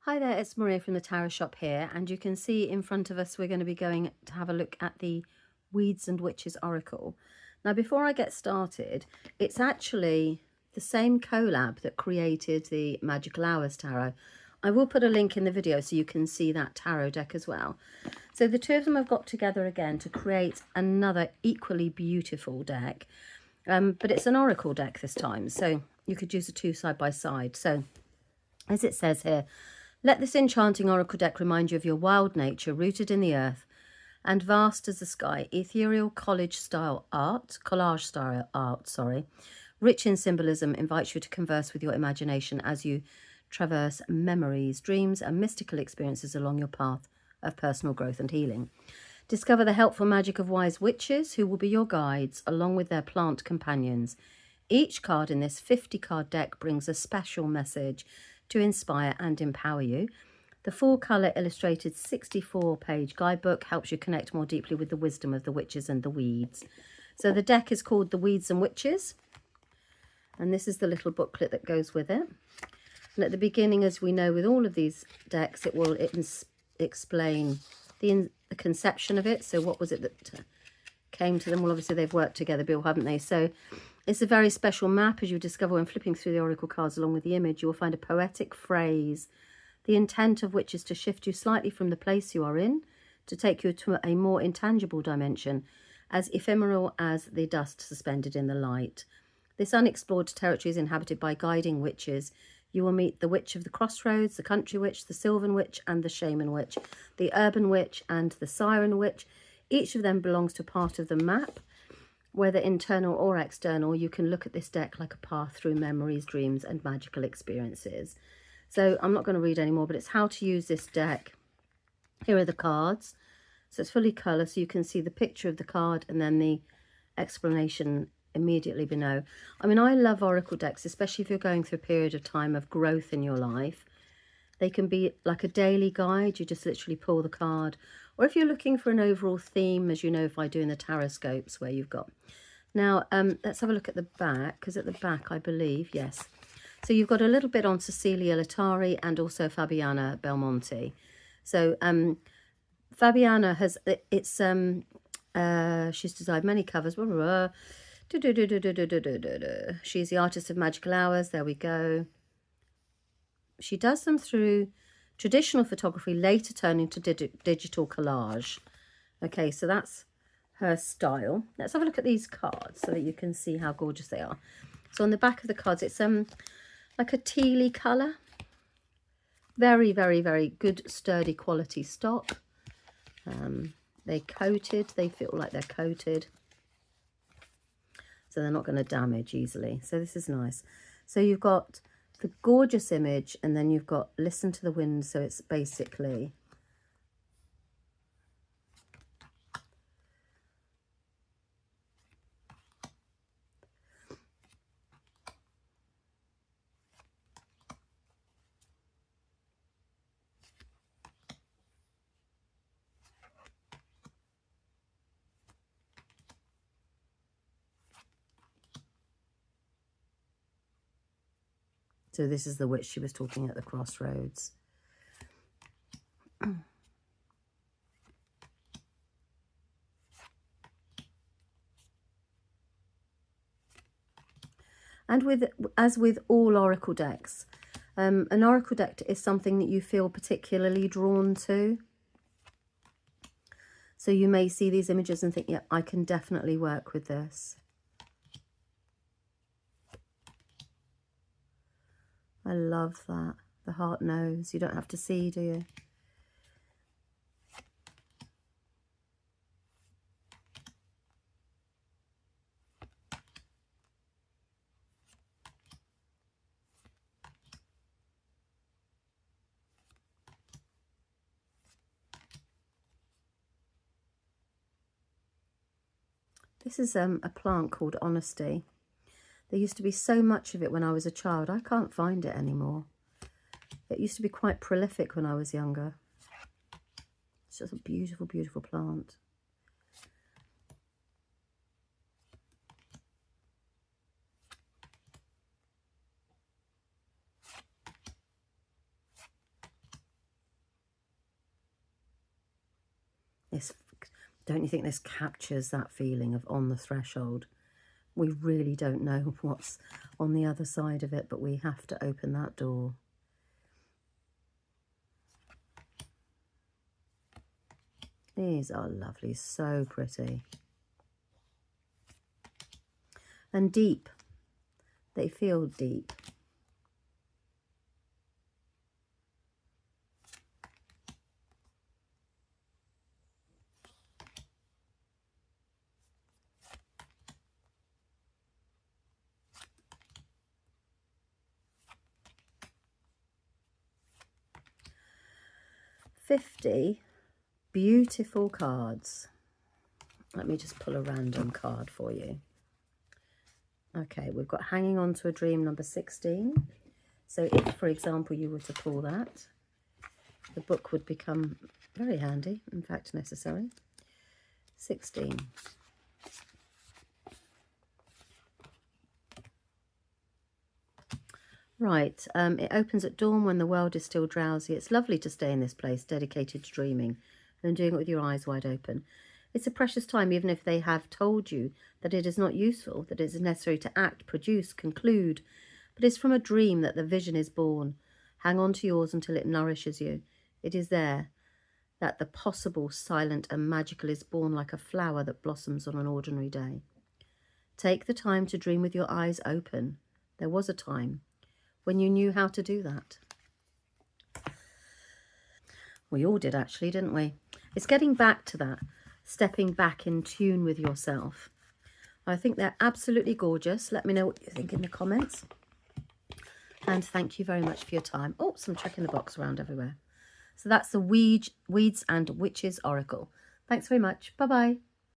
Hi there, it's Maria from the Tarot Shop here, and you can see in front of us we're going to be going to have a look at the Weeds and Witches Oracle. Now, before I get started, it's actually the same collab that created the Magical Hours Tarot. I will put a link in the video so you can see that tarot deck as well. So the two of them have got together again to create another equally beautiful deck, but it's an oracle deck this time, so you could use the two side by side. So as it says here, let this enchanting oracle deck remind you of your wild nature, rooted in the earth and vast as the sky. Ethereal collage style art, rich in symbolism, invites you to converse with your imagination as you traverse memories, dreams, and mystical experiences along your path of personal growth and healing. Discover the helpful magic of wise witches who will be your guides along with their plant companions. Each card in this 50-card deck brings a special message to inspire and empower you. The 4-colour illustrated 64-page guidebook helps you connect more deeply with the wisdom of the witches and the weeds. So the deck is called The Weeds and Witches, and this is the little booklet that goes with it. And at the beginning, as we know with all of these decks, it will explain the conception of it. So what was it that came to them? Well, obviously they've worked together, Bill, haven't they? So it's a very special map. As you discover when flipping through the oracle cards along with the image, you will find a poetic phrase, the intent of which is to shift you slightly from the place you are in, to take you to a more intangible dimension, as ephemeral as the dust suspended in the light. This unexplored territory is inhabited by guiding witches. You will meet the witch of the crossroads, the country witch, the sylvan witch, and the shaman witch, the urban witch, and the siren witch. Each of them belongs to part of the map. Whether internal or external, you can look at this deck like a path through memories, dreams, and magical experiences. So I'm not going to read anymore, but it's how to use this deck. Here are the cards. So it's fully colour, so you can see the picture of the card and then the explanation immediately below. I mean, I love oracle decks, especially if you're going through a period of time of growth in your life. They can be like a daily guide. You just literally pull the card. Or if you're looking for an overall theme, as you know, if I do in the tarot scopes where you've got. Now, let's have a look at the back, because at the back, I believe, yes. So you've got a little bit on Cecilia Latari and also Fabiana Belmonte. So Fabiana has, she's designed many covers. She's the artist of Magical Hours. There we go. She does them through traditional photography, later turning to digital collage. Okay, so that's her style. Let's have a look at these cards so that you can see how gorgeous they are. So on the back of the cards, it's like a tealy colour. Very, very, very good, sturdy quality stock. They're coated. They feel like they're coated. So they're not going to damage easily. So this is nice. So you've got the gorgeous image, and then you've got listen to the wind. So it's basically so this is the witch she was talking at the crossroads. And as with all oracle decks, an oracle deck is something that you feel particularly drawn to. So you may see these images and think, yeah, I can definitely work with this. I love that. The heart knows. You don't have to see, do you? This is a plant called Honesty. There used to be so much of it when I was a child. I can't find it anymore. It used to be quite prolific when I was younger. It's just a beautiful, beautiful plant. Don't you think this captures that feeling of on the threshold? We really don't know what's on the other side of it, but we have to open that door. These are lovely, so pretty. And deep. They feel deep. $50 beautiful cards. Let me just pull a random card for you. Okay, we've got hanging on to a dream number 16. So if, for example, you were to pull that, the book would become very handy, in fact necessary. 16. Right, it opens at dawn when the world is still drowsy. It's lovely to stay in this place dedicated to dreaming and doing it with your eyes wide open. It's a precious time, even if they have told you that it is not useful, that it is necessary to act, produce, conclude. But it's from a dream that the vision is born. Hang on to yours until it nourishes you. It is there that the possible, silent and magical is born like a flower that blossoms on an ordinary day. Take the time to dream with your eyes open. There was a time when you knew how to do that. We all did, actually, didn't we? It's getting back to that, stepping back in tune with yourself. I think they're absolutely gorgeous. Let me know what you think in the comments. And thank you very much for your time. Oh, some check in the box around everywhere. So that's the Weeds and Witches Oracle. Thanks very much. Bye-bye.